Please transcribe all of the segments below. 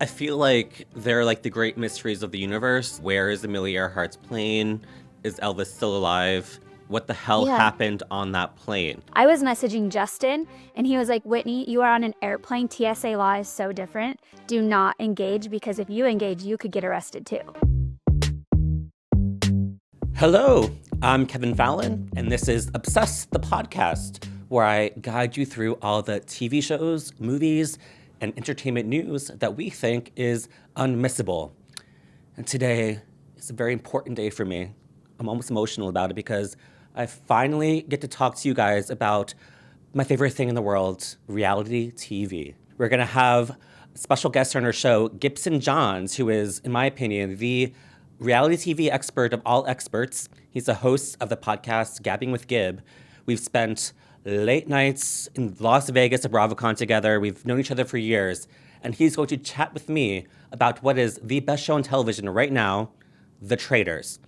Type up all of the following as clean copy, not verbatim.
I feel like they're like the great mysteries of the universe. Where is Amelia Earhart's plane? Is Elvis still alive? What the hell Yeah. happened on that plane? I was messaging Justin, and he was like, Whitney, you are on an airplane. TSA law is so different. Do not engage, because if you engage, you could get arrested too. Hello, I'm Kevin Fallon, and this is Obsessed, the podcast, where I guide you through all the TV shows, movies, and entertainment news that we think is unmissable. And today is a very important day for me. I'm almost emotional about it because I finally get to talk to you guys about my favorite thing in the world, reality TV. We're going to have a special guest on our show, Gibson Johns, who is, in my opinion, the reality TV expert of all experts. He's the host of the podcast Gabbing with Gib. We've spent late nights in Las Vegas at BravoCon together. We've known each other for years. And he's going to chat with me about what is the best show on television right now, The Traitors.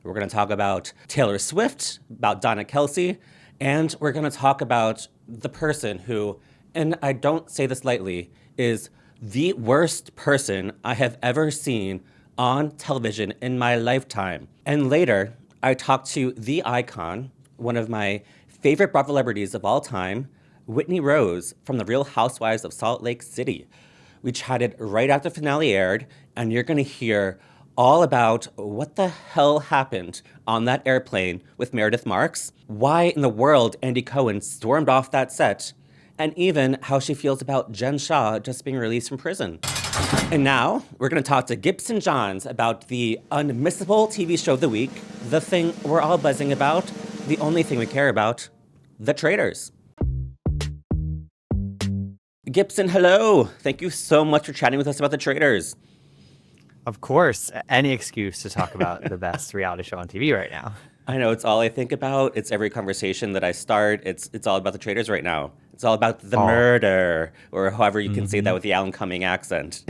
We're going to talk about Taylor Swift, about Donna Kelsey, and we're going to talk about the person who, and I don't say this lightly, is the worst person I have ever seen on television in my lifetime. And later, I talked to the icon, one of my favorite Bravo celebrities of all time, Whitney Rose from The Real Housewives of Salt Lake City. We chatted right after the finale aired, and you're going to hear all about what the hell happened on that airplane with Meredith Marks, why in the world Andy Cohen stormed off that set, and even how she feels about Jen Shah just being released from prison. And now, we're going to talk to Gibson Johns about the unmissable TV show of the week, the thing we're all buzzing about, the only thing we care about, The Traitors. Gibson, hello. Thank you so much for chatting with us about The Traitors. Of course, any excuse to talk about the best reality show on TV right now. I know, it's all I think about. It's every conversation that I start. It's all about The Traitors right now. It's all about the murder, or however you can say that with the Alan Cumming accent.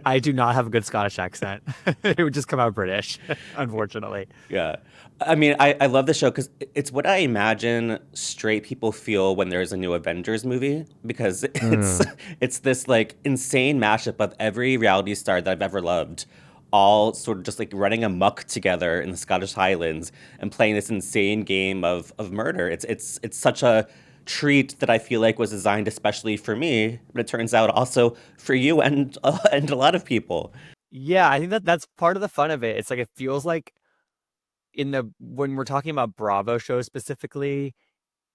I do not have a good Scottish accent. It would just come out British, unfortunately. Yeah. I mean, I love the show because it's what I imagine straight people feel when there's a new Avengers movie, because it's this like insane mashup of every reality star that I've ever loved, all sort of just like running amok together in the Scottish Highlands and playing this insane game of murder. It's such a treat that I feel like was designed especially for me, but it turns out also for you and a lot of people. Yeah, I think that's part of the fun of it. It's like it feels like when we're talking about Bravo shows specifically,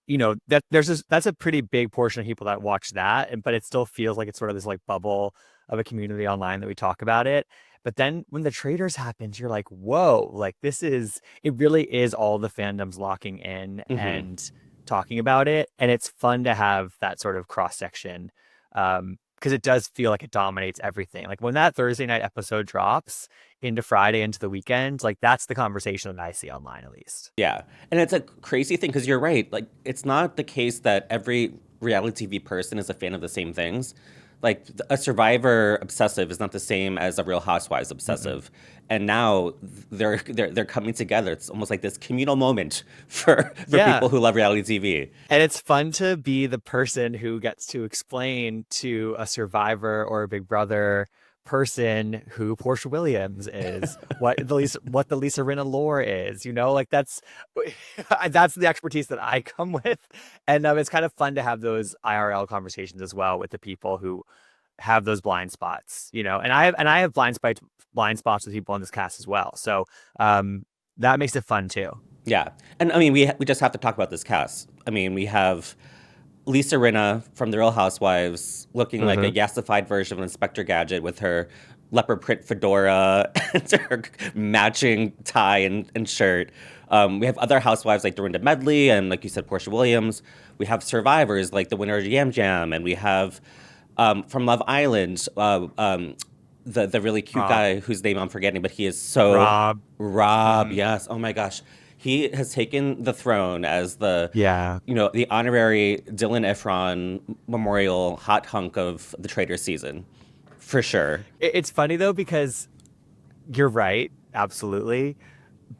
that's a pretty big portion of people that watch that, but it still feels like it's sort of this like bubble of a community online that we talk about it. But then when The Traitors happens, you're like, whoa, like it really is all the fandoms locking in and talking about it. And it's fun to have that sort of cross section because it does feel like it dominates everything. Like when that Thursday night episode drops into Friday, into the weekend, like that's the conversation that I see online, at least. Yeah. And it's a crazy thing because you're right. Like, it's not the case that every reality TV person is a fan of the same things. Like, a Survivor obsessive is not the same as a Real Housewives obsessive. And now they're coming together. It's almost like this communal moment for people who love reality TV. And it's fun to be the person who gets to explain to a Survivor or a Big Brother person who Portia Williams is, what the Lisa Rinna lore is, like that's the expertise that I come with. And it's kind of fun to have those IRL conversations as well with the people who have those blind spots, and I have blind spots with people on this cast as well. So that makes it fun too. Yeah. And I mean, we just have to talk about this cast. I mean, we have Lisa Rinna from The Real Housewives looking like a yassified version of Inspector Gadget with her leopard print fedora and her matching tie and shirt. We have other housewives like Dorinda Medley and, like you said, Portia Williams. We have survivors like the winner of Yam Jam. And we have from Love Island, the really cute guy whose name I'm forgetting, but he is so... Rob, yes. Oh my gosh. He has taken the throne as the honorary Dylan Efron Memorial hot hunk of the Traitors season, for sure. It's funny though, because you're right, absolutely.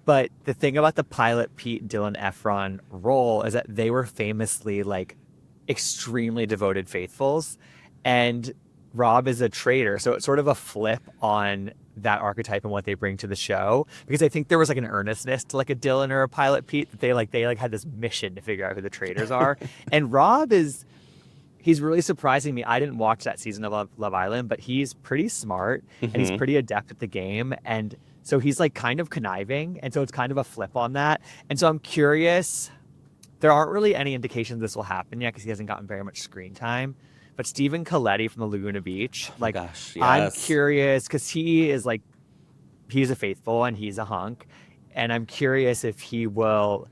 But the thing about the pilot Pete Dylan Efron role is that they were famously like extremely devoted faithfuls, and Rob is a traitor. So it's sort of a flip on that archetype and what they bring to the show. Because I think there was like an earnestness to like a Dylan or a Pilot Pete that they had this mission to figure out who the traitors are. And Rob he's really surprising me. I didn't watch that season of Love Island, but he's pretty smart and he's pretty adept at the game. And so he's like kind of conniving. And so it's kind of a flip on that. And so I'm curious. There aren't really any indications this will happen yet because he hasn't gotten very much screen time. But Stephen Coletti from the Laguna Beach, like, gosh, yes. I'm curious because he's a faithful and he's a hunk. And I'm curious if he will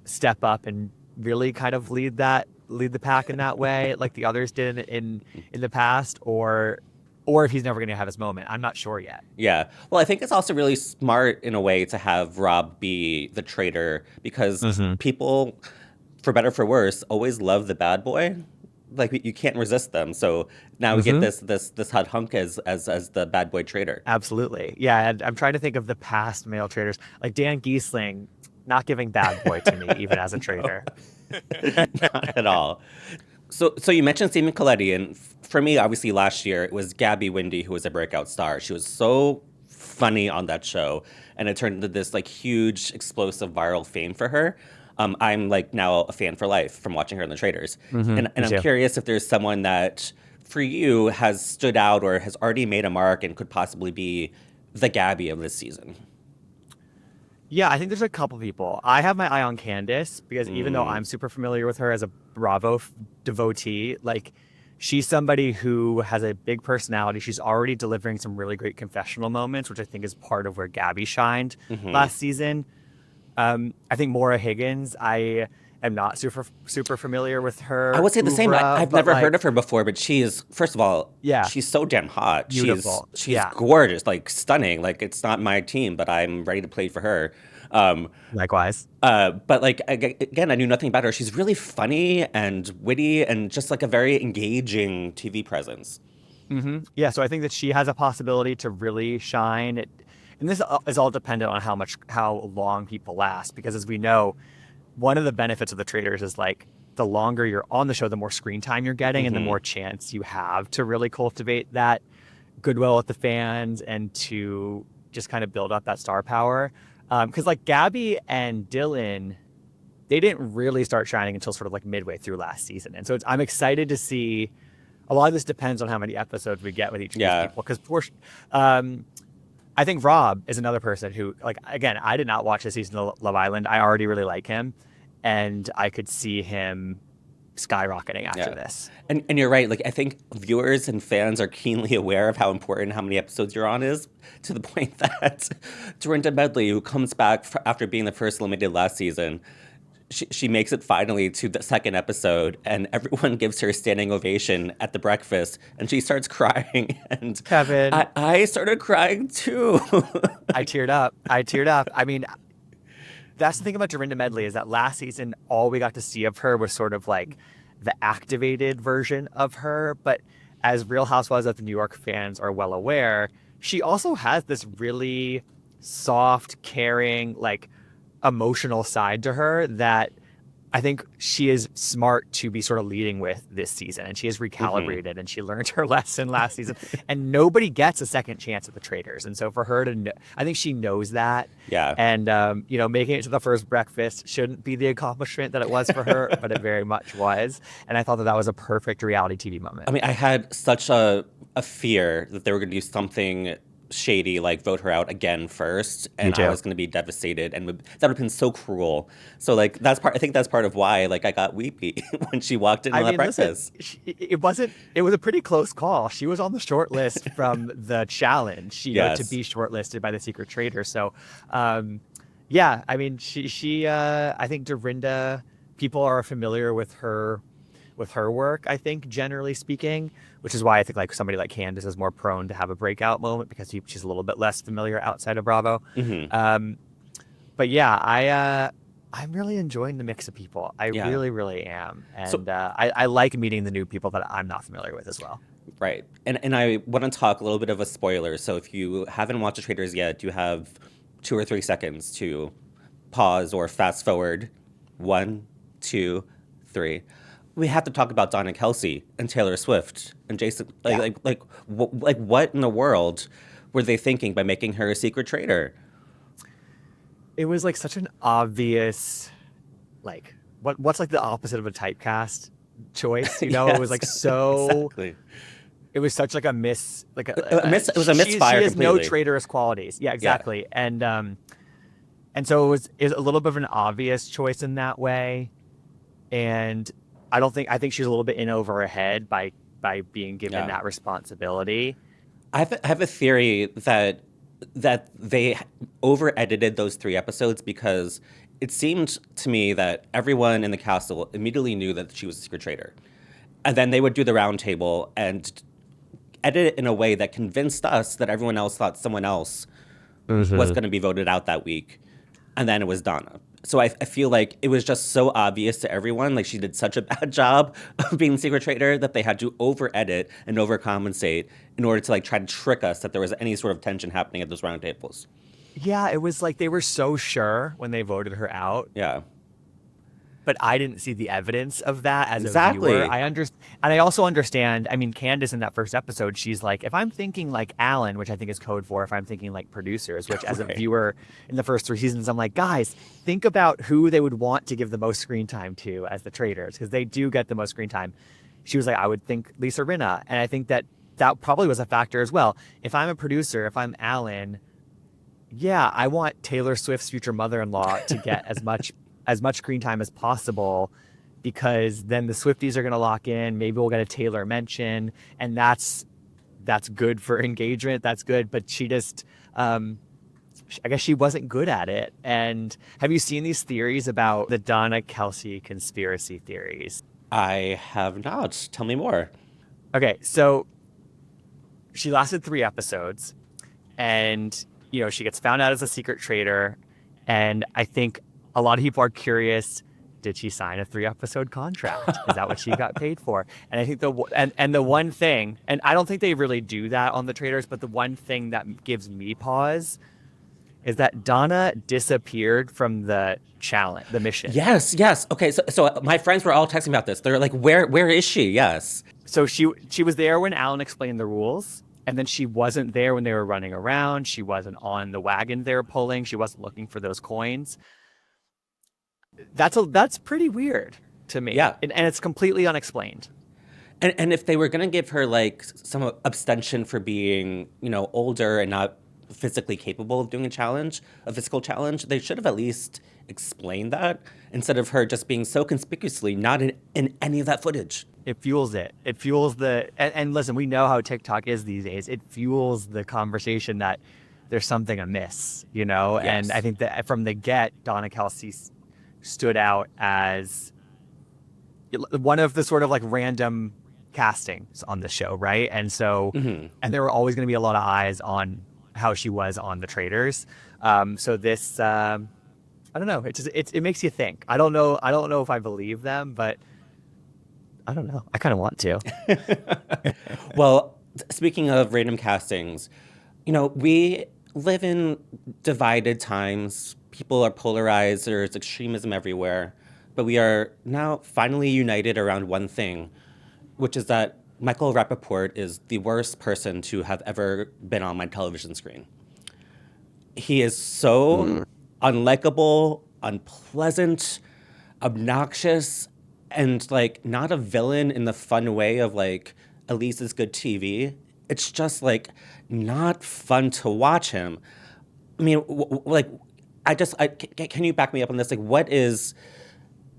step up and really kind of lead the pack in that way, like the others did in the past, or if he's never going to have his moment. I'm not sure yet. Yeah. Well, I think it's also really smart in a way to have Rob be the traitor because people, for better or for worse, always love the bad boy. Like, you can't resist them. So now we get this hot hunk as the bad boy traitor. Absolutely. Yeah. And I'm trying to think of the past male traitors, like Dan Giesling, not giving bad boy to me, even as a traitor. Not at all. So you mentioned Stephen Coletti, and for me, obviously, last year, it was Gabby Windey who was a breakout star. She was so funny on that show, and it turned into this, like, huge, explosive viral fame for her. I'm, like, now a fan for life from watching her in The Traitors. And I'm curious if there's someone that, for you, has stood out or has already made a mark and could possibly be the Gabby of this season. Yeah, I think there's a couple people. I have my eye on Candace because even though I'm super familiar with her as a Bravo devotee, like, she's somebody who has a big personality. She's already delivering some really great confessional moments, which I think is part of where Gabby shined last season. I think Maura Higgins, I am not super familiar with her. I would say the same. I've never heard of her before, but she is, first of all, she's so damn hot. Beautiful. She's gorgeous, like, stunning. Like, it's not my team, but I'm ready to play for her. Likewise. But, like, again, I knew nothing about her. She's really funny and witty and just, like, a very engaging TV presence. Yeah, so I think that she has a possibility to really shine. And this is all dependent on how long people last, because as we know, one of the benefits of the traitors is, like, the longer you're on the show, the more screen time you're getting and the more chance you have to really cultivate that goodwill with the fans and to just kind of build up that star power. Because, like, Gabby and Dylan, they didn't really start shining until sort of like midway through last season. And so I'm excited to see. A lot of this depends on how many episodes we get with each of these people. Because I think Rob is another person who, like, again, I did not watch this season of Love Island. I already really like him. And I could see him skyrocketing after this. And you're right. Like, I think viewers and fans are keenly aware of how important how many episodes you're on is, to the point that Dorinda Medley, who comes back after being the first eliminated last season, she makes it finally to the second episode, and everyone gives her a standing ovation at the breakfast, and she starts crying. And Kevin, I started crying too. I teared up. I mean, that's the thing about Dorinda Medley, is that last season, all we got to see of her was sort of like the activated version of her. But as Real Housewives of the New York fans are well aware, she also has this really soft, caring, like, emotional side to her that I think she is smart to be sort of leading with this season. And she has recalibrated and she learned her lesson last season. And nobody gets a second chance at the traitors. And so for her to, I think she knows that. Yeah. And, making it to the first breakfast shouldn't be the accomplishment that it was for her, but it very much was. And I thought that was a perfect reality TV moment. I mean, I had such a fear that they were going to do something shady, like vote her out again first, and I was going to be devastated, and that would have been so cruel. So, like, I think that's part of why, like, I got weepy when she walked in on that breakfast. It was a pretty close call. She was on the short list from the challenge, to be shortlisted by the secret traitor. So, I mean, she I think Dorinda, people are familiar with her work, I think, generally speaking, which is why I think, like, somebody like Candace is more prone to have a breakout moment because she's a little bit less familiar outside of Bravo. But yeah, I'm really enjoying the mix of people. I really, really am. And I like meeting the new people that I'm not familiar with as well. Right. And I want to talk a little bit of a spoiler. So if you haven't watched The Traitors yet, you have 2 or 3 seconds to pause or fast forward. 1, 2, 3. We have to talk about Donna Kelsey and Taylor Swift and Jason. Yeah. What in the world were they thinking by making her a secret traitor? It was like such an obvious, like, what's like the opposite of a typecast choice? You know, it was like so. Exactly. It was such like a miss, like It was a misfire. She has no completely. traitorous qualities. Yeah, exactly. Yeah. And so it was a little bit of an obvious choice in that way. And I think she's a little bit in over her head by being given that responsibility. I have a theory that they over edited those 3 episodes because it seemed to me that everyone in the castle immediately knew that she was a secret traitor. And then they would do the round table and edit it in a way that convinced us that everyone else thought someone else was going to be voted out that week. And then it was Donna. So I feel like it was just so obvious to everyone, like she did such a bad job of being the secret traitor that they had to over-edit and overcompensate in order to like try to trick us that there was any sort of tension happening at those round tables. Yeah, it was like they were so sure when they voted her out. Yeah. But I didn't see the evidence of that as Exactly. a viewer. And I also understand, I mean, Candace in that first episode, she's like, if I'm thinking like Alan, which I think is code for if I'm thinking like producers, which as a viewer in the first 3 seasons, I'm like, guys, think about who they would want to give the most screen time to as the traitors, because they do get the most screen time. She was like, I would think Lisa Rinna. And I think that probably was a factor as well. If I'm a producer, if I'm Alan, yeah, I want Taylor Swift's future mother-in-law to get as much screen time as possible, because then the Swifties are going to lock in. Maybe we'll get a Taylor mention, and that's good for engagement. That's good. But she just, I guess she wasn't good at it. And have you seen these theories about the Donna Kelsey conspiracy theories? I have not. Tell me more. Okay, so she lasted 3 episodes, and she gets found out as a secret traitor, and I think a lot of people are curious, did she sign a 3-episode contract? Is that what she got paid for? And I think the one thing, and I don't think they really do that on the traitors, but the one thing that gives me pause is that Donna disappeared from the challenge, the mission. Yes. Okay, so my friends were all texting about this. They're like, where is she? Yes. So she was there when Alan explained the rules, and then she wasn't there when they were running around. She wasn't on the wagon they were pulling. She wasn't looking for those coins. That's pretty weird to me. Yeah. And it's completely unexplained. And if they were going to give her like some abstention for being, older and not physically capable of doing a physical challenge, they should have at least explained that instead of her just being so conspicuously not in any of that footage. It fuels it. It fuels and listen, we know how TikTok is these days. It fuels the conversation that there's something amiss, Yes. And I think that from the get, Donna Kelsey stood out as one of the sort of like random castings on the show, right? And so, and there were always going to be a lot of eyes on how she was on the traitors. So this, I don't know. It makes you think. I don't know if I believe them, but I don't know. I kind of want to. Well, speaking of random castings, we live in divided times. People are polarized. There's extremism everywhere. But we are now finally united around one thing, which is that Michael Rappaport is the worst person to have ever been on my television screen. He is so unlikable, unpleasant, obnoxious, and like not a villain in the fun way of like, at least it's good TV. It's just like not fun to watch him. I mean, can you back me up on this? Like, what is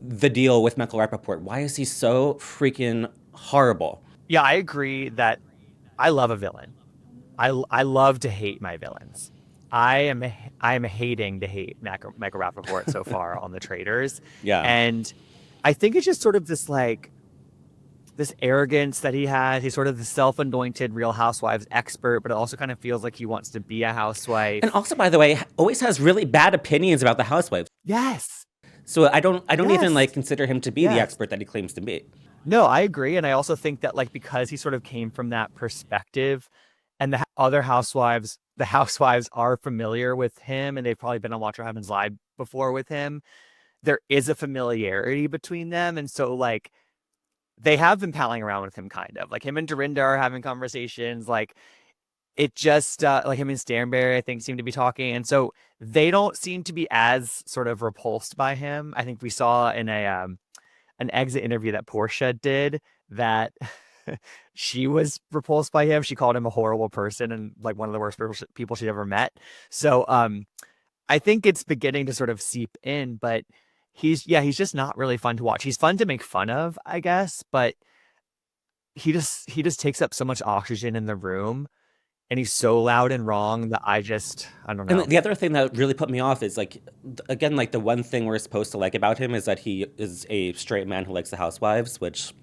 the deal with Michael Rappaport? Why is he so freaking horrible? Yeah, I agree that I love a villain. I love to hate my villains. I am hating to hate Michael Rappaport so far on the traitors. Yeah. And I think it's just sort of this like this arrogance that he has. He's sort of the self-anointed Real Housewives expert, but it also kind of feels like he wants to be a housewife. And also, by the way, always has really bad opinions about the Housewives. Yes. So I don't even like Yes. consider him to be the expert that he claims to be. No, I agree. And I also think that like because he sort of came from that perspective and the other housewives, the housewives are familiar with him and they've probably been on Watch What Happens Live before with him. There is a familiarity between them. And so like they have been palling around with him, kind of. Like him and Dorinda are having conversations. Like it just like him and Stanberry, I think, seem to be talking, and so they don't seem to be as sort of repulsed by him. I think we saw in a an exit interview that Portia did that she was repulsed by him. She called him a horrible person and like one of the worst people she'd ever met. So I think it's beginning to sort of seep in, but he's just not really fun to watch. He's fun to make fun of, I guess, but he just takes up so much oxygen in the room, and he's so loud and wrong that I don't know. And the other thing that really put me off is like, again, like the one thing we're supposed to like about him is that he is a straight man who likes the Housewives, which,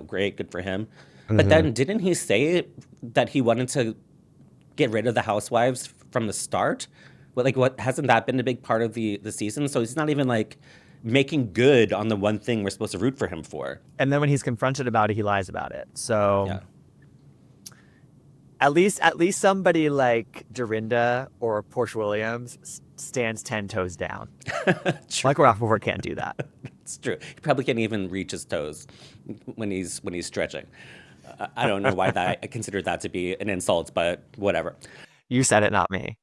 great, good for him. But then didn't he say that he wanted to get rid of the Housewives from the start? What hasn't that been a big part of the season? So he's not even like making good on the one thing we're supposed to root for him for. And then when he's confronted about it, he lies about it. So yeah. At least somebody like Dorinda or Portia Williams stands 10 toes down. Michael Rappaport can't do that. It's true. He probably can't even reach his toes when he's stretching. I don't know why I consider that to be an insult, but whatever. You said it, not me.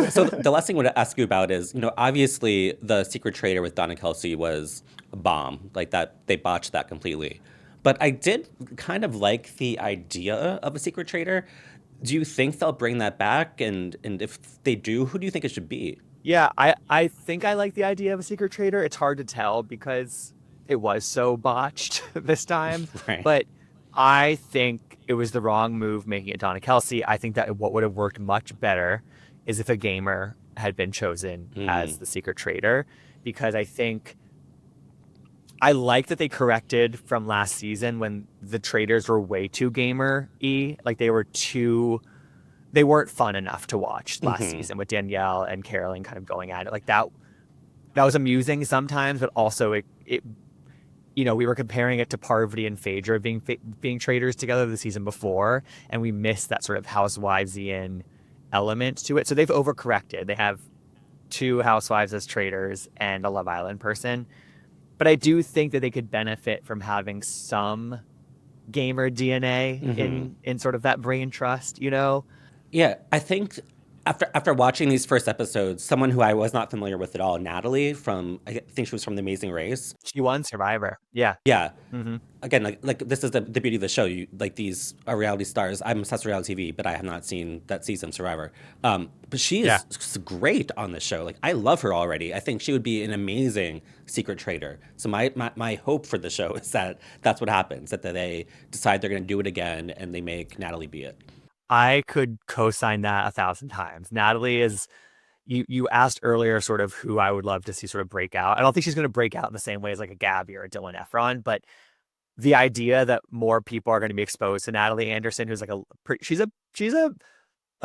So the last thing I want to ask you about is, obviously the Secret Traitor with Donna Kelsey was a bomb. Like that, they botched that completely. But I did kind of like the idea of a Secret Traitor. Do you think they'll bring that back? And if they do, who do you think it should be? Yeah, I think I like the idea of a Secret Traitor. It's hard to tell because it was so botched this time. Right. But I think it was the wrong move making it Donna Kelsey. I think that what would have worked much better is if a gamer had been chosen as the Secret Traitor, because I think I like that they corrected from last season when the traitors were way too gamer-y. Like they weren't fun enough to watch last season with Danielle and Carolyn kind of going at it. Like that was amusing sometimes, but also it we were comparing it to Parvati and Phaedra being traitors together the season before, and we missed that sort of Housewivesian element to it. So they've overcorrected. They have 2 housewives as traitors and a Love Island person. But I do think that they could benefit from having some gamer DNA in sort of that brain trust, Yeah, I think after watching these first episodes, someone who I was not familiar with at all, Natalie I think she was from The Amazing Race. She won Survivor. Yeah. Yeah. Again, like this is the beauty of the show. These are reality stars. I'm obsessed with reality TV, but I have not seen that season of Survivor. But she is great on the show. Like I love her already. I think she would be an amazing Secret Traitor. So my hope for the show is that that's what happens, that they decide they're going to do it again and they make Natalie be it. I could co-sign that 1,000 times. Natalie is, you asked earlier sort of who I would love to see sort of break out. I don't think she's going to break out in the same way as like a Gabby or a Dylan Efron, but the idea that more people are going to be exposed to Natalie Anderson, who's like she's a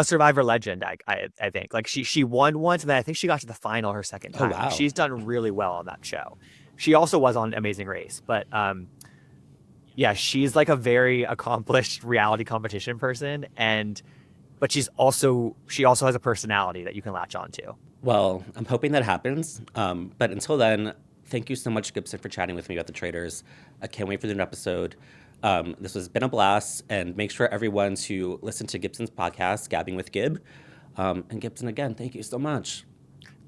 Survivor legend, I think. Like she won once, and then I think she got to the final her second time. Oh, wow. She's done really well on that show. She also was on Amazing Race, but yeah, she's like a very accomplished reality competition person, but she also has a personality that you can latch on to. Well, I'm hoping that happens. But until then, thank you so much, Gibson, for chatting with me about the traitors. I can't wait for the new episode. This has been a blast, and make sure everyone to listen to Gibson's podcast, Gabbing with Gib. And Gibson, again, thank you so much.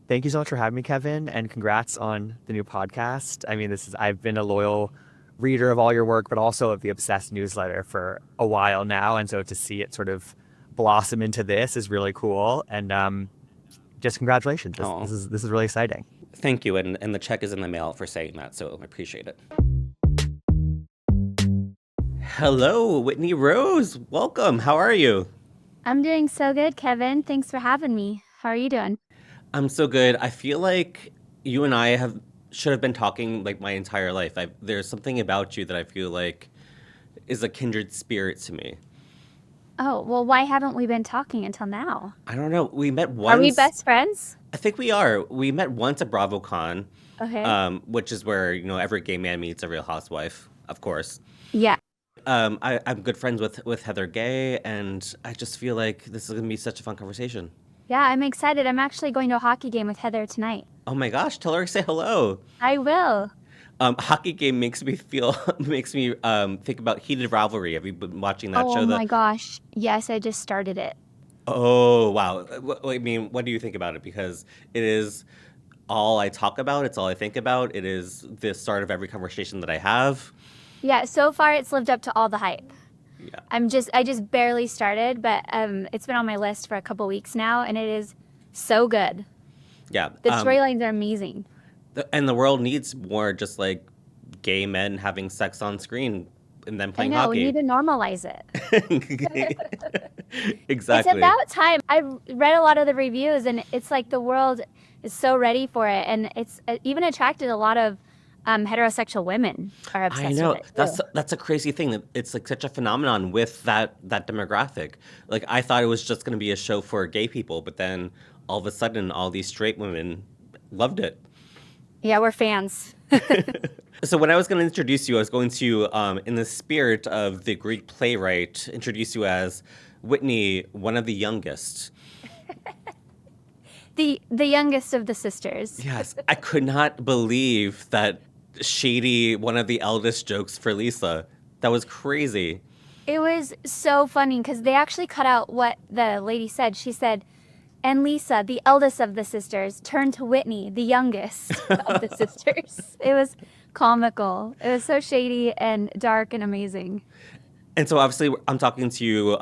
Thank you so much for having me, Kevin, and congrats on the new podcast. I mean, I've been a loyal reader of all your work, but also of the Obsessed newsletter for a while now, and so to see it sort of blossom into this is really cool. And just congratulations. This is really exciting. Thank you, and the check is in the mail for saying that, so I appreciate it. Hello, Whitney Rose. Welcome. How are you? I'm doing so good, Kevin. Thanks for having me. How are you doing? I'm so good. I feel like you and I should have been talking like my entire life. There's something about you that I feel like is a kindred spirit to me. Oh, well, why haven't we been talking until now? I don't know. We met once. Are we best friends? I think we are. We met once at BravoCon, Okay. which is where, every gay man meets a real housewife, of course. Yeah. I'm good friends with Heather Gay, and I just feel like this is going to be such a fun conversation. Yeah, I'm excited. I'm actually going to a hockey game with Heather tonight. Oh my gosh, tell her to say hello. I will. Hockey game makes me feel makes me think about Heated Rivalry. Have you been watching that Oh show? my gosh. Yes, I just started it. Oh wow. I mean, what do you think about it? Because it is all I talk about. It's all I think about. It is the start of every conversation that I have. Yeah, so far it's lived up to all the hype. Yeah. I just barely started, but it's been on my list for a couple weeks now, and it is so good. Yeah. The storylines are amazing. And the world needs more just like gay men having sex on screen and then I playing know, we hockey. need to normalize it. It's Exactly. about time. I've read a lot of the reviews, and it's like the world is so ready for it, and it's even attracted a lot of heterosexual women are I obsessed know with it too. that's a crazy thing that it's like such a phenomenon with that demographic. Like I thought it was just going to be a show for gay people, but then all of a sudden all these straight women loved it. Yeah, we're fans. So when I was going to introduce you, I was going to, in the spirit of the Greek playwright, introduce you as Whitney, one of the youngest. The youngest of the sisters. Yes, I could not believe that shady, one of the eldest jokes for Lisa. That was crazy. It was so funny because they actually cut out what the lady said. She said, and Lisa, the eldest of the sisters, turned to Whitney, the youngest of the sisters. It was comical. It was so shady and dark and amazing. And so obviously I'm talking to you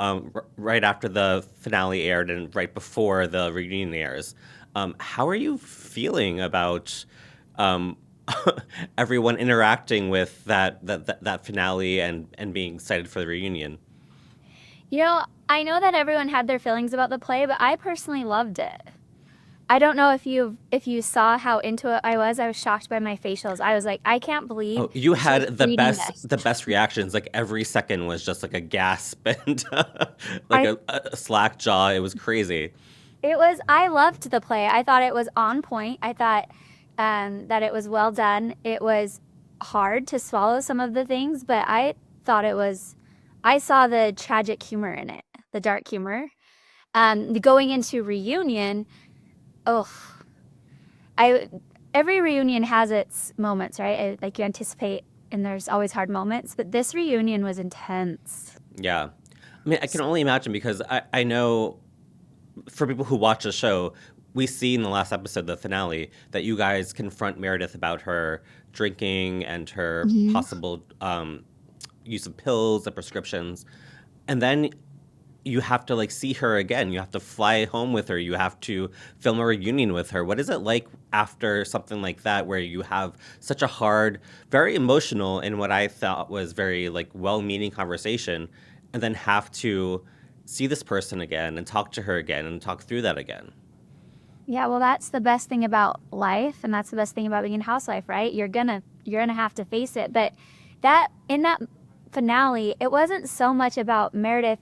right after the finale aired and right before the reunion airs. How are you feeling about everyone interacting with that finale and being excited for the reunion? You know, I know that everyone had their feelings about the play, but I personally loved it. I don't know if you saw how into it I was. I was shocked by my facials. I was like, I can't believe Oh, you she's had the reading best this. reactions. Like every second was just like a gasp and like I a slack jaw. It was crazy. I loved the play. I thought it was on point. I thought that it was well done. It was hard to swallow some of the things, but I thought I saw the tragic humor in it, the dark humor. Going into reunion, oh, every reunion has its moments, right? Like you anticipate, and there's always hard moments, but this reunion was intense. Yeah. I mean, I can only imagine because I know for people who watch the show, we see in the last episode, the finale, that you guys confront Meredith about her drinking and her possible use of pills and prescriptions. And then you have to like see her again. You have to fly home with her. You have to film a reunion with her. What is it like after something like that where you have such a hard, very emotional, and what I thought was very like well-meaning conversation, and then have to see this person again and talk to her again and talk through that again? Yeah, well, that's the best thing about life, and that's the best thing about being a housewife, right? You're gonna have to face it. But in that finale, it wasn't so much about Meredith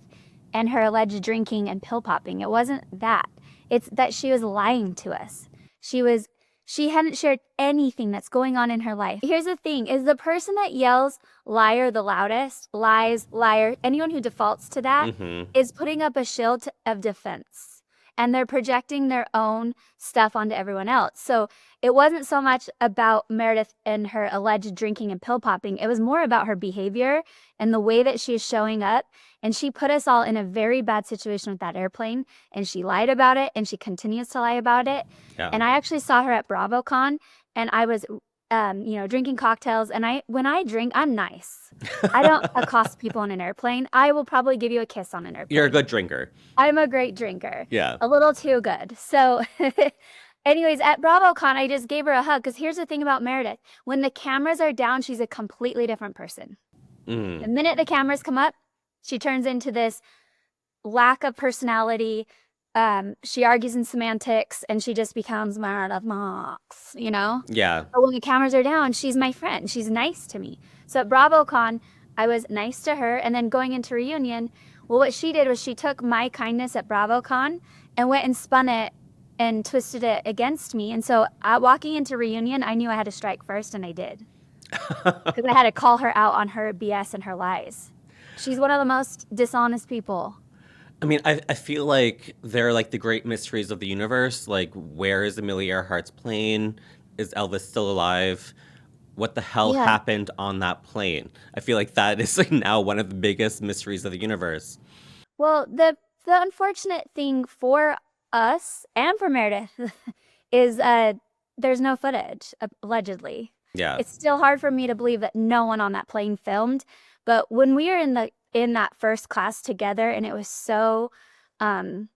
and her alleged drinking and pill popping. It wasn't that. It's that she was lying to us. She hadn't shared anything that's going on in her life. Here's the thing, is the person that yells liar the loudest, lies, liar, anyone who defaults to that is putting up a shield of defense. And they're projecting their own stuff onto everyone else. So it wasn't so much about Meredith and her alleged drinking and pill popping. It was more about her behavior and the way that she is showing up. And she put us all in a very bad situation with that airplane. And she lied about it. And she continues to lie about it. Yeah. And I actually saw her at BravoCon. And I was, drinking cocktails. And when I drink, I'm nice. I don't accost people on an airplane. I will probably give you a kiss on an airplane. You're a good drinker. I'm a great drinker. Yeah. A little too good. So anyways, at BravoCon, I just gave her a hug because here's the thing about Meredith. When the cameras are down, she's a completely different person. The minute the cameras come up, she turns into this lack of personality. She argues in semantics and she just becomes Meredith Marks, you know? Yeah. But when the cameras are down, she's my friend. She's nice to me. So at BravoCon, I was nice to her. And then going into reunion, well, what she did was she took my kindness at BravoCon and went and spun it and twisted it against me. And so walking into reunion, I knew I had to strike first, and I did. Because I had to call her out on her BS and her lies. She's one of the most dishonest people. I mean, I feel like they're like the great mysteries of the universe. Like, where is Amelia Earhart's plane? Is Elvis still alive? What the hell Yeah. happened on that plane? I feel like that is like now one of the biggest mysteries of the universe. Well, the unfortunate thing for us and for Meredith is there's no footage, allegedly. Yeah. It's still hard for me to believe that no one on that plane filmed, but when we were in that first class together and it was so um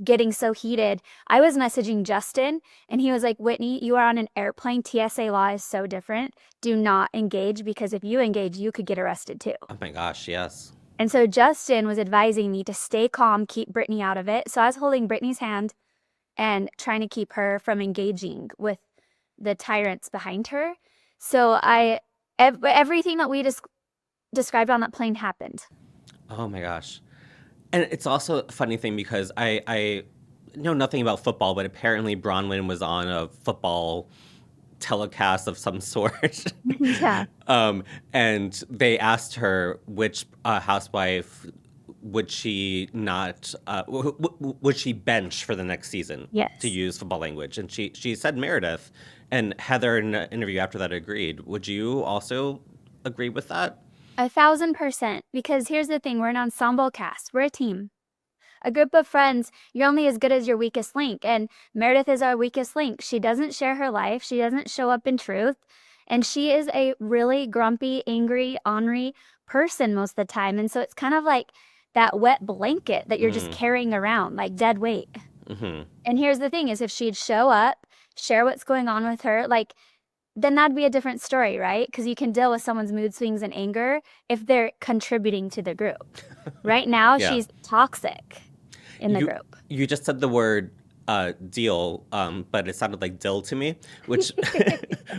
getting so heated, I was messaging Justin and he was like, "Whitney, you are on an airplane. TSA law is so different. Do not engage because if you engage, you could get arrested too." Oh my gosh, yes. And so Justin was advising me to stay calm, keep Brittany out of it. So I was holding Brittany's hand and trying to keep her from engaging with the tyrants behind her. So everything that we described on that plane happened. Oh my gosh. And it's also a funny thing because I know nothing about football, but apparently Bronwyn was on a football telecast of some sort. Yeah. And they asked her which housewife would she not would she bench for the next season Yes. to use football language, and she said Meredith, and Heather in an interview after that agreed. Would you also agree with that? 1,000%. Because here's the thing, we're an ensemble cast. We're a team. A group of friends, you're only as good as your weakest link. And Meredith is our weakest link. She doesn't share her life. She doesn't show up in truth. And she is a really grumpy, angry, ornery person most of the time. And so it's kind of like that wet blanket that you're just carrying around, like dead weight. Mm-hmm. And here's the thing is if she'd show up, share what's going on with her, like, then that'd be a different story, right? Because you can deal with someone's mood swings and anger if they're contributing to the group. Right now, Yeah. she's toxic in the group. You just said the word deal, but it sounded like dill to me, which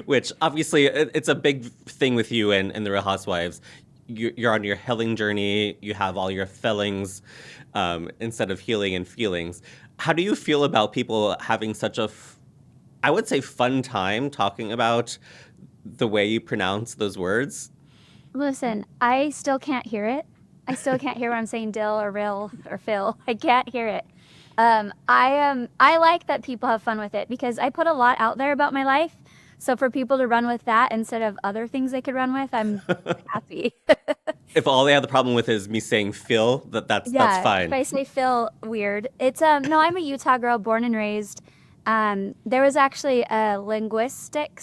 which obviously it's a big thing with you and the Real Housewives. You're on your healing journey. You have all your feelings instead of healing and feelings. How do you feel about people having such a, I would say, fun time talking about the way you pronounce those words? Listen, I still can't hear it. I still can't hear when I'm saying dill or real or Phil. I can't hear it. I like that people have fun with it because I put a lot out there about my life. So for people to run with that instead of other things they could run with, I'm happy. If all they have the problem with is me saying Phil, that's fine. If I say Phil, weird. It's no, I'm a Utah girl, born and raised. There was actually a linguistic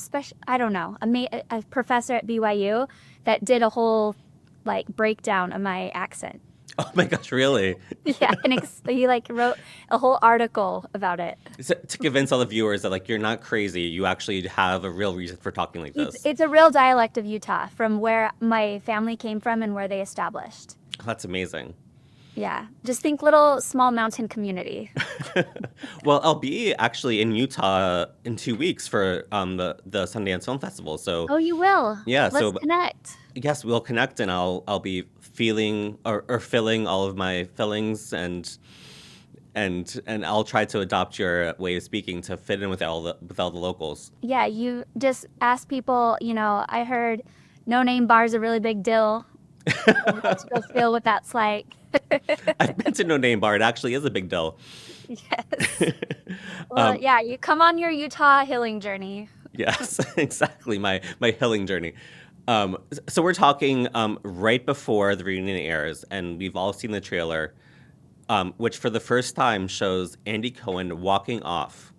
I don't know, a professor at BYU that did a whole like breakdown of my accent. Oh my gosh, really? Yeah, and he like wrote a whole article about it. So, to convince all the viewers that like you're not crazy, you actually have a real reason for talking like this. It's a real dialect of Utah from where my family came from and where they established. That's amazing. Yeah, just think little small mountain community. Well, I'll be actually in Utah in 2 weeks for the Sundance Film Festival. So Oh, you will? Yeah, Let's so connect. yes, we'll connect, and I'll be feeling or filling all of my fillings, and I'll try to adopt your way of speaking to fit in with all the locals. Yeah, you just ask people, I heard No Name Bar's a really big deal. Let's go feel what that's like. I've been to No Name Bar. It actually is a big deal. Yes. Well, yeah, you come on your Utah healing journey. Yes, exactly. My healing journey. So we're talking right before the reunion airs, and we've all seen the trailer, which for the first time shows Andy Cohen walking off.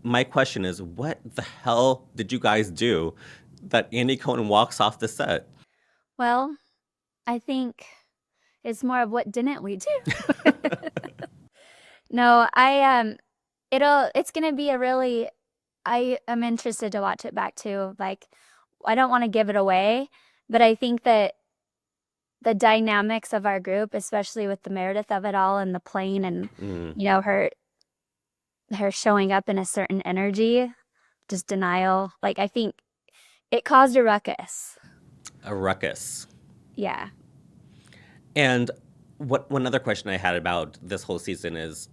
My question is, what the hell did you guys do that Andy Cohen walks off the set? Well, I think it's more of what didn't we do? No, it's gonna be I am interested to watch it back too. Like, I don't want to give it away, but I think that the dynamics of our group, especially with the Meredith of it all and the plane and her showing up in a certain energy, just denial. Like, I think it caused a ruckus. A ruckus. Yeah. And one other question I had about this whole season is,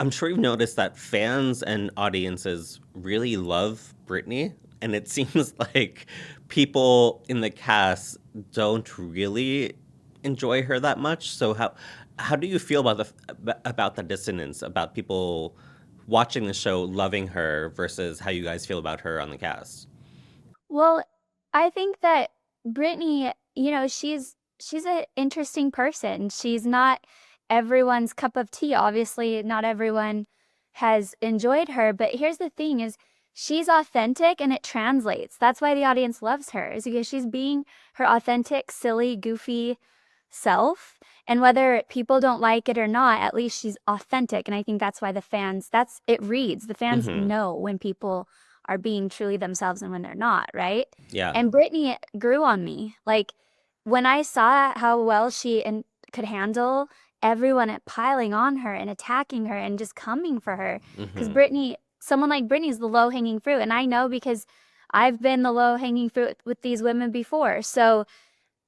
I'm sure you've noticed that fans and audiences really love Brittany, and it seems like people in the cast don't really enjoy her that much. So how do you feel about the dissonance, about people watching the show loving her versus how you guys feel about her on the cast? Well, I think that Brittany, she's an interesting person. She's not everyone's cup of tea. Obviously, not everyone has enjoyed her, but here's the thing is she's authentic and it translates. That's why the audience loves her, is because she's being her authentic, silly, goofy self. And whether people don't like it or not, at least she's authentic. And I think that's why it reads. The fans Hmm. know when people are being truly themselves and when they're not, right? Yeah. And Brittany grew on me. Like when I saw how well could handle everyone piling on her and attacking her and just coming for her. Because Hmm. someone like Brittany is the low hanging fruit. And I know because I've been the low hanging fruit with these women before. So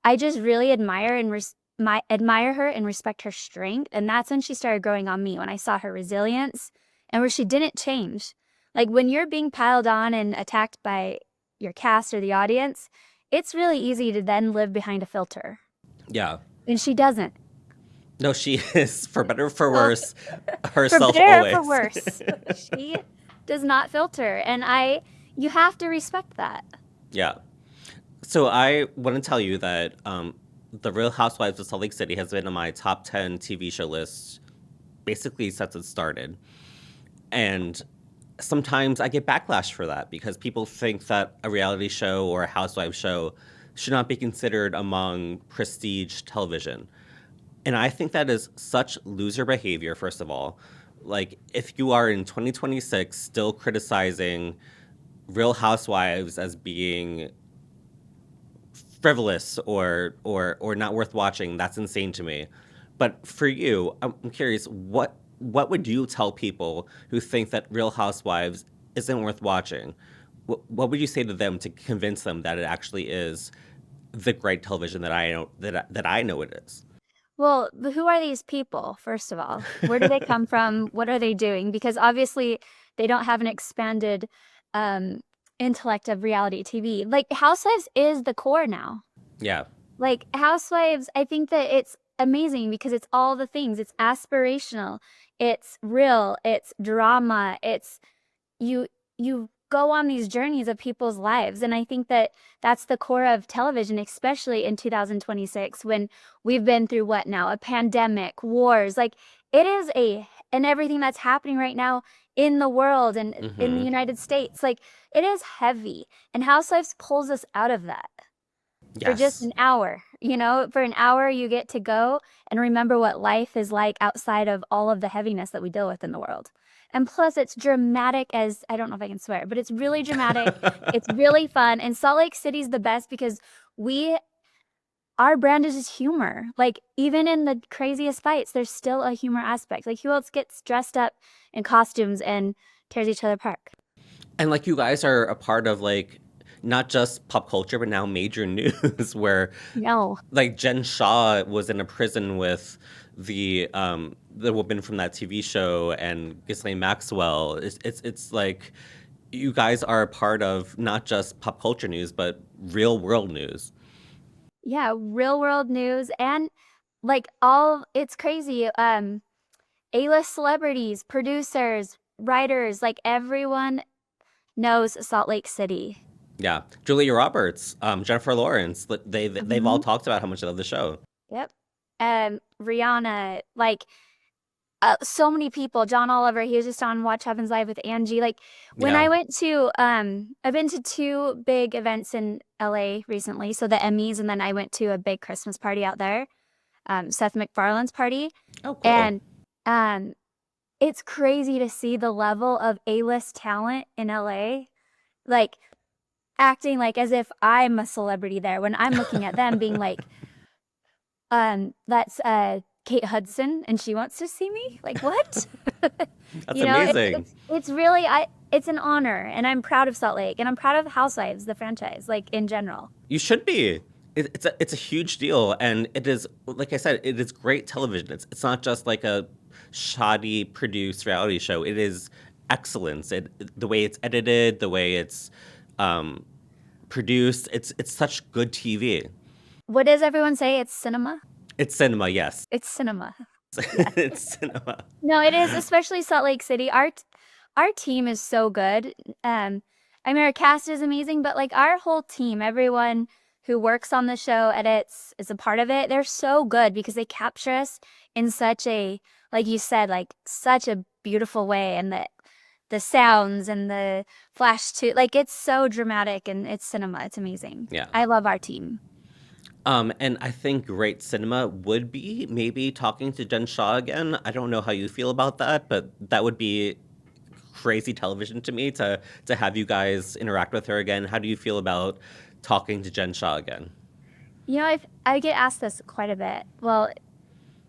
I just really admire her and respect her strength. And that's when she started growing on me, when I saw her resilience and where she didn't change. Like when you're being piled on and attacked by your cast or the audience, it's really easy to then live behind a filter. Yeah. And she doesn't. No, she is, for better or for Well, worse, for herself better or for always. worse, she does not filter. And you have to respect that. Yeah. So I want to tell you that The Real Housewives of Salt Lake City has been on my top 10 TV show list basically since it started. And sometimes I get backlash for that because people think that a reality show or a housewife show should not be considered among prestige television. And I think that is such loser behavior, first of all. Like, if you are in 2026 still criticizing Real Housewives as being frivolous or not worth watching, that's insane to me. But for you, I'm curious, what would you tell people who think that Real Housewives isn't worth watching? What would you say to them to convince them that it actually is the great television that I know it is? Well, who are these people, first of all? Where do they come from? What are they doing? Because obviously they don't have an expanded um, intellect of reality TV. Like Housewives is the core now. Yeah. Like Housewives, I think that it's amazing because it's all the things. It's aspirational, it's real, it's drama, it's you go on these journeys of people's lives. And I think that that's the core of television, especially in 2026 when we've been through what now? A pandemic, wars. Like it is and everything that's happening right now in the world and in the Mm-hmm. United States. Like it is heavy. And Housewives pulls us out of that for just Yes. an hour. For an hour, you get to go and remember what life is like outside of all of the heaviness that we deal with in the world. And plus, it's dramatic as I don't know if I can swear, but it's really dramatic. It's really fun. And Salt Lake City's the best because our brand is just humor. Like, even in the craziest fights, there's still a humor aspect. Like, who else gets dressed up in costumes and tears each other apart? And like you guys are a part of like not just pop culture, but now major news where No. like Jen Shaw was in a prison with the woman from that TV show and Ghislaine Maxwell. It's like you guys are a part of not just pop culture news, but real world news. Yeah, real world news and it's crazy. A-list celebrities, producers, writers, like everyone knows Salt Lake City. Yeah, Julia Roberts, Jennifer Lawrence, they've all Mhm. talked about how much they love the show. Yep. Rihanna, like so many people. John Oliver, he was just on Watch Happens Live with Angie. Like when Yeah. I went to, I've been to two big events in LA recently. So the Emmys, and then I went to a big Christmas party out there, Seth MacFarlane's party. Oh, cool. And um, it's crazy to see the level of A-list talent in LA, like acting like as if I'm a celebrity there when I'm looking at them being like, that's Kate Hudson and she wants to see me. Like what? That's You know, it's amazing. it's it's really it's an honor and I'm proud of Salt Lake and I'm proud of Housewives, the franchise, like in general. You should be. It's a huge deal, and it is like I said, it is great television. It's not just like a shoddy produced reality show. It is excellence. The way it's edited, the way it's um, produced. It's such good TV. What does everyone say? It's cinema? It's cinema, yes. It's cinema. Yes. It's cinema. No, it is, especially Salt Lake City. Our team is so good. I mean, our cast is amazing, but like our whole team, everyone who works on the show, edits, is a part of it, they're so good because they capture us in such a, like you said, like such a beautiful way. And the sounds and the flash to, like, it's so dramatic and it's cinema. It's amazing. Yeah. I love our team. And I think great cinema would be maybe talking to Jen Shaw again. I don't know how you feel about that, but that would be crazy television to me to have you guys interact with her again. How do you feel about talking to Jen Shaw again? You know, I get asked this quite a bit. Well,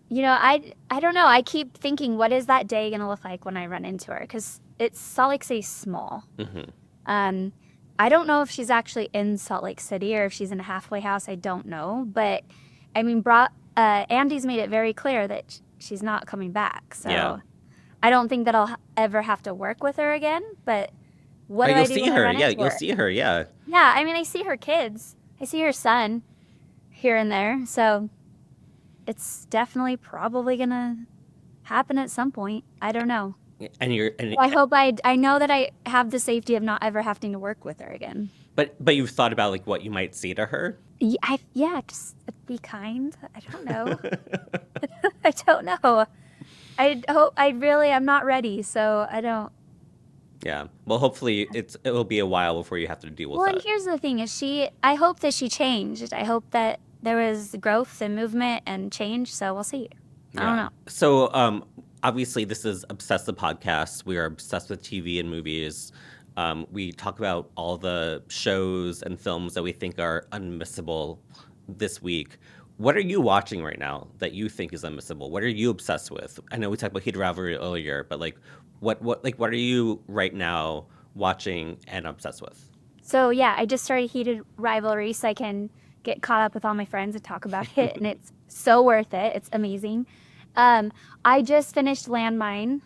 you know, I don't know. I keep thinking, what is that day going to look like when I run into her? Because it's Salt Lake City small. Mm-hmm. I don't know if she's actually in Salt Lake City or if she's in a halfway house. I don't know. But, I mean, Andy's made it very clear that she's not coming back. So Yeah. I don't think that I'll ever have to work with her again. But what Oh, do I you'll do see when I her. run Yeah, into you'll her? see her. Yeah. Yeah, I mean, I see her kids. I see her son here and there. So it's definitely probably going to happen at some point. I don't know. And I hope I know that I have the safety of not ever having to work with her again. but you've thought about like what you might say to her? Yeah, just be kind. I don't know. I don't know. I'm not ready, so I don't. Yeah. Well, hopefully it'll be a while before you have to deal with Well, that. and here's the thing: I hope that she changed. I hope that there was growth and movement and change. So we'll see. I don't know. So, obviously, this is Obsessed the Podcast. We are obsessed with TV and movies. We talk about all the shows and films that we think are unmissable this week. What are you watching right now that you think is unmissable? What are you obsessed with? I know we talked about Heated Rivalry earlier, but like, what are you right now watching and obsessed with? So yeah, I just started Heated Rivalry so I can get caught up with all my friends and talk about it, and it's so worth it. It's amazing. I just finished Landmine.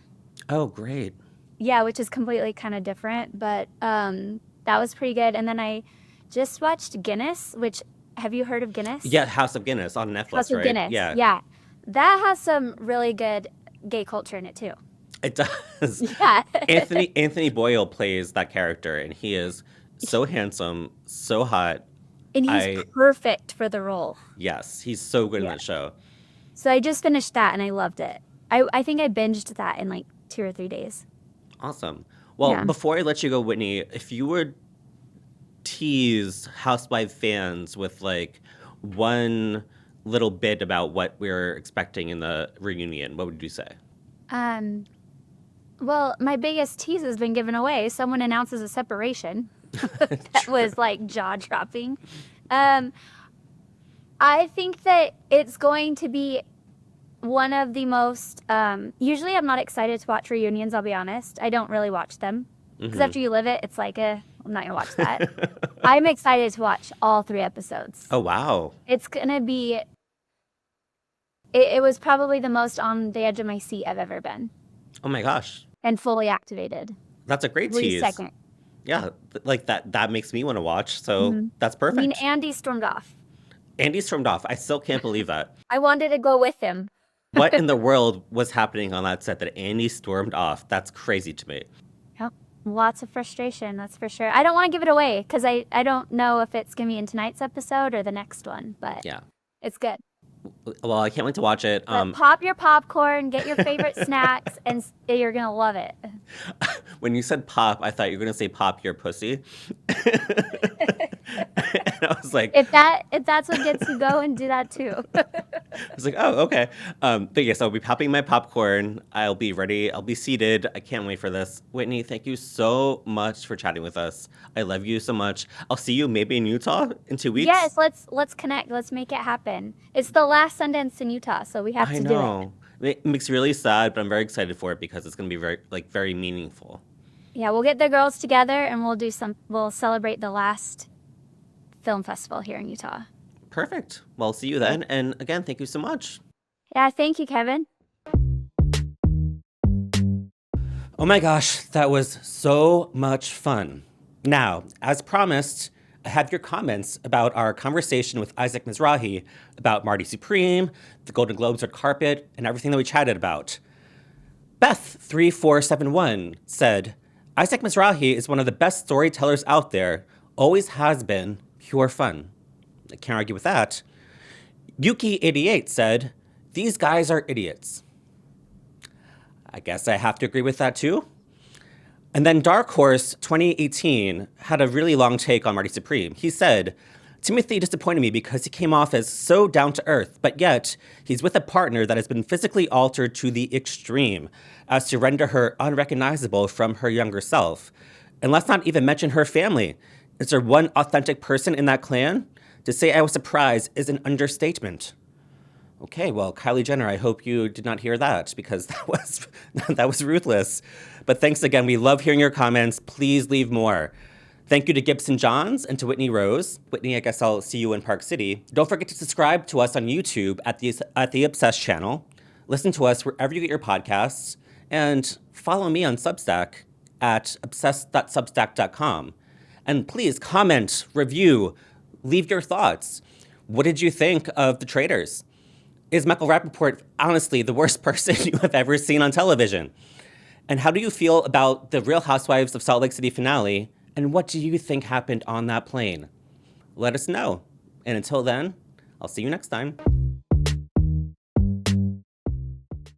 Oh, great. Yeah, which is completely kind of different, but that was pretty good. And then I just watched Guinness, which, have you heard of Guinness? Yeah, House of Guinness on Netflix, House of right? Guinness. Yeah. Yeah. That has some really good gay culture in it too. It does. Yeah. Anthony Boyle plays that character, and he is so handsome, so hot. And he's perfect for the role. Yes, he's so good in that show. So I just finished that and I loved it. I think I binged that in like 2 or 3 days. Awesome. Well, Yeah. before I let you go, Whitney, if you would tease Housewife fans with like one little bit about what we're expecting in the reunion, what would you say? Well, my biggest tease has been given away. Someone announces a separation. That was like jaw-dropping. I think that it's going to be one of the most, usually I'm not excited to watch reunions, I'll be honest. I don't really watch them. Because after you live it, it's like, I'm not going to watch that. I'm excited to watch all 3 episodes. Oh, wow. It's going to be, it was probably the most on the edge of my seat I've ever been. Oh, my gosh. And fully activated. That's a great Every tease. second. Yeah, like that makes me want to watch, so that's perfect. I mean, Andy stormed off. Andy stormed off. I still can't believe that. I wanted to go with him. What in the world was happening on that set that Andy stormed off? That's crazy to me. Yep. Lots of frustration, that's for sure. I don't want to give it away because I don't know if it's going to be in tonight's episode or the next one, but Yeah. it's good. Well, I can't wait to watch it. But pop your popcorn, get your favorite snacks, and you're going to love it. When you said pop, I thought you were going to say pop your pussy. And I was like, If that's what gets you going, do that too. I was like, oh, okay. But yes, I'll be popping my popcorn. I'll be ready. I'll be seated. I can't wait for this. Whitney, thank you so much for chatting with us. I love you so much. I'll see you maybe in Utah in 2 weeks. Yes, let's connect. Let's make it happen. It's the last Sundance in Utah, so we have I to do it. know. It makes me really sad, but I'm very excited for it because it's going to be very meaningful. Yeah, we'll get the girls together and we'll celebrate the last film festival here in Utah. Perfect. Well, see you then. And again, thank you so much. Yeah, thank you, Kevin. Oh my gosh, that was so much fun. Now, as promised, I have your comments about our conversation with Isaac Mizrahi about Marty Supreme, the Golden Globes red carpet, and everything that we chatted about. Beth3471 said, Isaac Mizrahi is one of the best storytellers out there, always has been, pure fun. I can't argue with that. Yuki88 said, these guys are idiots. I guess I have to agree with that too. And then Dark Horse 2018 had a really long take on Marty Supreme. He said, Timothy disappointed me because he came off as so down to earth, but yet he's with a partner that has been physically altered to the extreme as to render her unrecognizable from her younger self. And let's not even mention her family. Is there one authentic person in that clan? To say I was surprised is an understatement. Okay, well, Kylie Jenner, I hope you did not hear that because that was ruthless. But thanks again. We love hearing your comments. Please leave more. Thank you to Gibson Johns and to Whitney Rose. Whitney, I guess I'll see you in Park City. Don't forget to subscribe to us on YouTube at the Obsessed channel. Listen to us wherever you get your podcasts. And follow me on Substack at obsessed.substack.com. And please comment, review, leave your thoughts. What did you think of The Traitors? Is Michael Rappaport honestly the worst person you have ever seen on television? And how do you feel about the Real Housewives of Salt Lake City finale? And what do you think happened on that plane? Let us know. And until then, I'll see you next time.